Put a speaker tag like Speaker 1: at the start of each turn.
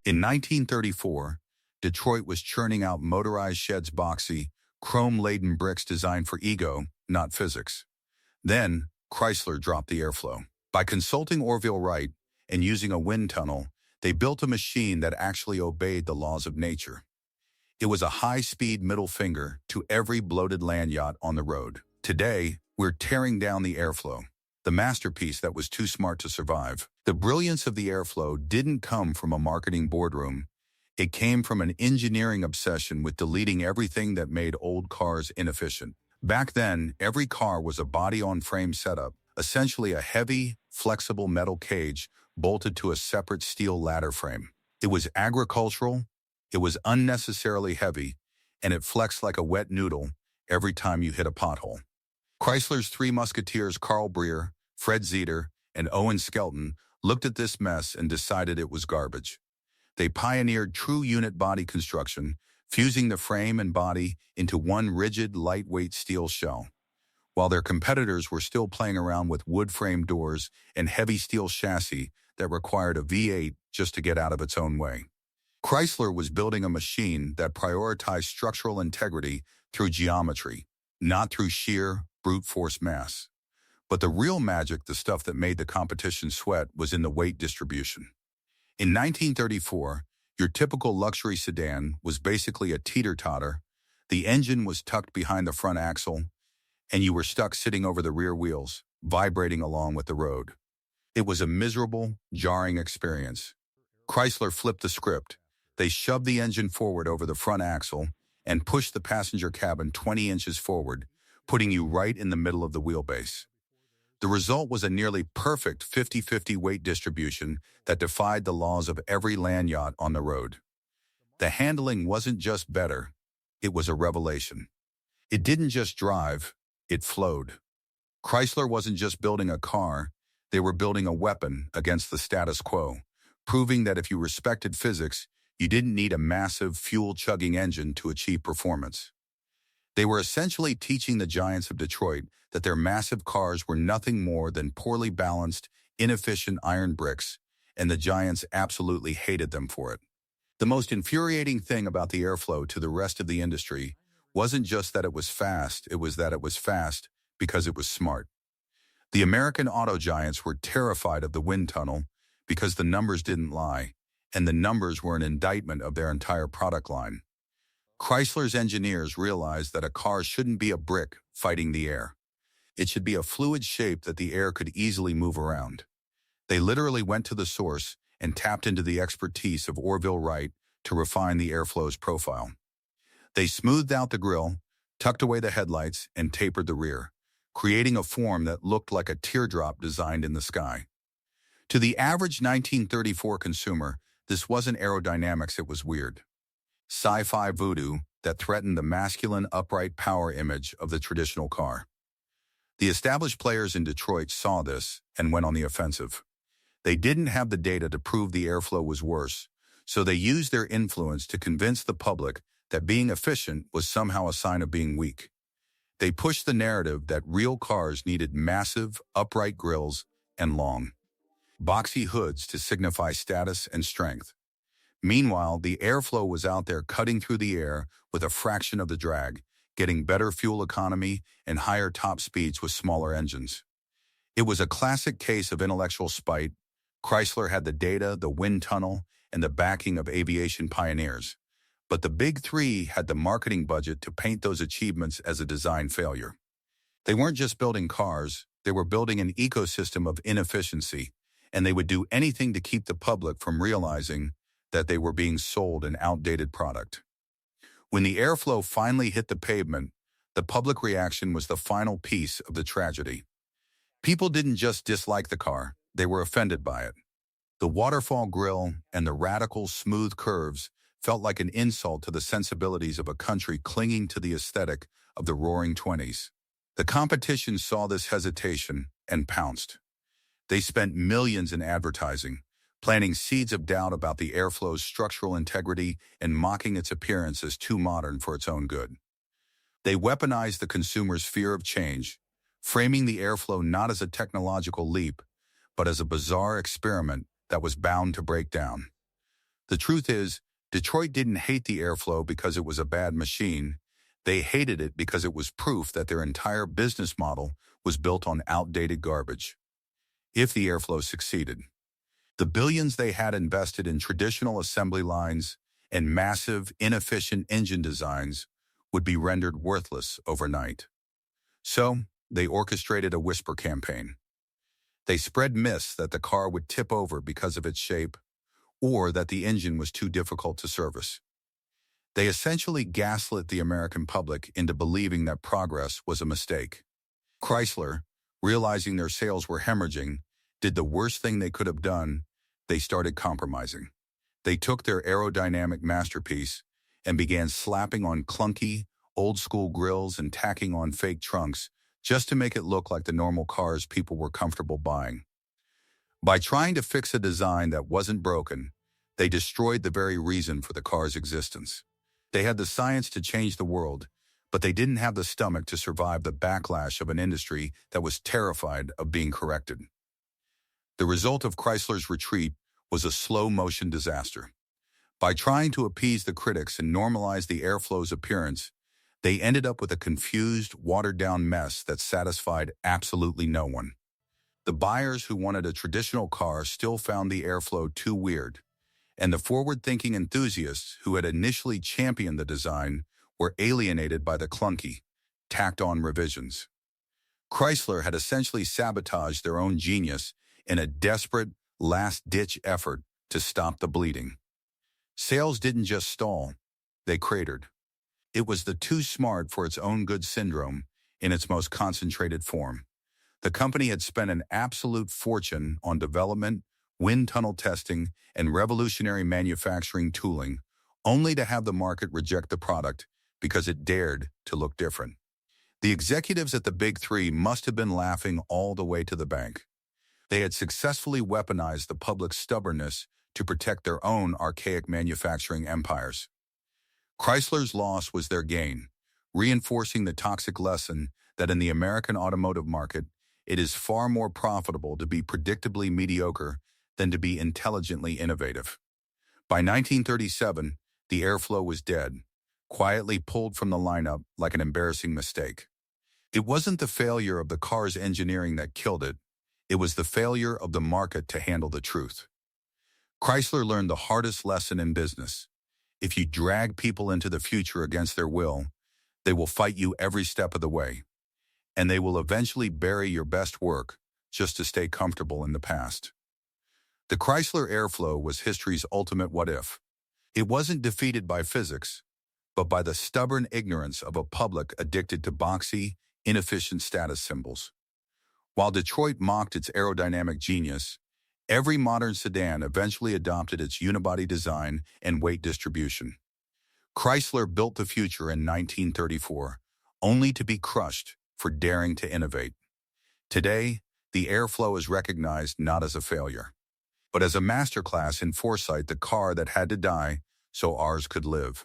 Speaker 1: In 1934, Detroit was churning out motorized sheds, boxy, chrome-laden bricks designed for ego, not physics. Then, Chrysler dropped the airflow. By consulting Orville Wright and using a wind tunnel, they built a machine that actually obeyed the laws of nature. It was a high-speed middle finger to every bloated land yacht on the road. Today, we're tearing down the airflow, the masterpiece that was too smart to survive. The brilliance of the airflow didn't come from a marketing boardroom. It came from an engineering obsession with deleting everything that made old cars inefficient. Back then, every car was a body-on-frame setup, essentially a heavy, flexible metal cage bolted to a separate steel ladder frame. It was agricultural, it was unnecessarily heavy, and it flexed like a wet noodle every time you hit a pothole. Chrysler's three musketeers, Carl Breer, Fred Zeter, and Owen Skelton, looked at this mess and decided it was garbage. They pioneered true unit body construction, fusing the frame and body into one rigid, lightweight steel shell. While their competitors were still playing around with wood-frame doors and heavy steel chassis that required a V8 just to get out of its own way. Chrysler was building a machine that prioritized structural integrity through geometry, not through sheer, brute force mass. But the real magic, the stuff that made the competition sweat, was in the weight distribution. In 1934, your typical luxury sedan was basically a teeter-totter, the engine was tucked behind the front axle, and you were stuck sitting over the rear wheels, vibrating along with the road. It was a miserable, jarring experience. Chrysler flipped the script. They shoved the engine forward over the front axle and pushed the passenger cabin 20 inches forward, putting you right in the middle of the wheelbase. The result was a nearly perfect 50-50 weight distribution that defied the laws of every land yacht on the road. The handling wasn't just better, it was a revelation. It didn't just drive, it flowed. Chrysler wasn't just building a car, they were building a weapon against the status quo, proving that if you respected physics, you didn't need a massive fuel-chugging engine to achieve performance. They were essentially teaching the giants of Detroit that their massive cars were nothing more than poorly balanced, inefficient iron bricks, and the giants absolutely hated them for it. The most infuriating thing about the airflow to the rest of the industry wasn't just that it was fast, it was that it was fast because it was smart. The American auto giants were terrified of the wind tunnel because the numbers didn't lie, and the numbers were an indictment of their entire product line. Chrysler's engineers realized that a car shouldn't be a brick fighting the air. It should be a fluid shape that the air could easily move around. They literally went to the source and tapped into the expertise of Orville Wright to refine the airflow's profile. They smoothed out the grille, tucked away the headlights, and tapered the rear, creating a form that looked like a teardrop designed in the sky. To the average 1934 consumer, this wasn't aerodynamics, it was weird. Sci-fi voodoo that threatened the masculine upright power image of the traditional car. The established players in Detroit saw this and went on the offensive. They didn't have the data to prove the airflow was worse, so they used their influence to convince the public that being efficient was somehow a sign of being weak. They pushed the narrative that real cars needed massive, upright grilles and long, boxy hoods to signify status and strength. Meanwhile, the airflow was out there cutting through the air with a fraction of the drag, getting better fuel economy and higher top speeds with smaller engines. It was a classic case of intellectual spite. Chrysler had the data, the wind tunnel, and the backing of aviation pioneers. But the big three had the marketing budget to paint those achievements as a design failure. They weren't just building cars, they were building an ecosystem of inefficiency, and they would do anything to keep the public from realizing that they were being sold an outdated product. When the airflow finally hit the pavement, the public reaction was the final piece of the tragedy. People didn't just dislike the car, they were offended by it. The waterfall grille and the radical, smooth curves felt like an insult to the sensibilities of a country clinging to the aesthetic of the Roaring '20s. The competition saw this hesitation and pounced. They spent millions in advertising, planting seeds of doubt about the airflow's structural integrity and mocking its appearance as too modern for its own good. They weaponized the consumer's fear of change, framing the airflow not as a technological leap, but as a bizarre experiment that was bound to break down. The truth is, Detroit didn't hate the airflow because it was a bad machine. They hated it because it was proof that their entire business model was built on outdated garbage. If the airflow succeeded, the billions they had invested in traditional assembly lines and massive, inefficient engine designs would be rendered worthless overnight. So, they orchestrated a whisper campaign. They spread myths that the car would tip over because of its shape, or that the engine was too difficult to service. They essentially gaslit the American public into believing that progress was a mistake. Chrysler, realizing their sales were hemorrhaging, did the worst thing they could have done. They started compromising. They took their aerodynamic masterpiece and began slapping on clunky, old-school grills and tacking on fake trunks just to make it look like the normal cars people were comfortable buying. By trying to fix a design that wasn't broken, they destroyed the very reason for the car's existence. They had the science to change the world, but they didn't have the stomach to survive the backlash of an industry that was terrified of being corrected. The result of Chrysler's retreat was a slow-motion disaster. By trying to appease the critics and normalize the airflow's appearance, they ended up with a confused, watered-down mess that satisfied absolutely no one. The buyers who wanted a traditional car still found the airflow too weird, and the forward-thinking enthusiasts who had initially championed the design were alienated by the clunky, tacked-on revisions. Chrysler had essentially sabotaged their own genius in a desperate, last-ditch effort to stop the bleeding. Sales didn't just stall, they cratered. It was the too smart for its own good syndrome in its most concentrated form. The company had spent an absolute fortune on development, wind tunnel testing, and revolutionary manufacturing tooling, only to have the market reject the product because it dared to look different. The executives at the Big Three must have been laughing all the way to the bank. They had successfully weaponized the public's stubbornness to protect their own archaic manufacturing empires. Chrysler's loss was their gain, reinforcing the toxic lesson that in the American automotive market, it is far more profitable to be predictably mediocre than to be intelligently innovative. By 1937, the airflow was dead, quietly pulled from the lineup like an embarrassing mistake. It wasn't the failure of the car's engineering that killed it. It was the failure of the market to handle the truth. Chrysler learned the hardest lesson in business. If you drag people into the future against their will, they will fight you every step of the way, and they will eventually bury your best work just to stay comfortable in the past. The Chrysler airflow was history's ultimate what-if. It wasn't defeated by physics, but by the stubborn ignorance of a public addicted to boxy, inefficient status symbols. While Detroit mocked its aerodynamic genius, every modern sedan eventually adopted its unibody design and weight distribution. Chrysler built the future in 1934, only to be crushed for daring to innovate. Today, the airflow is recognized not as a failure, but as a masterclass in foresight, the car that had to die so ours could live.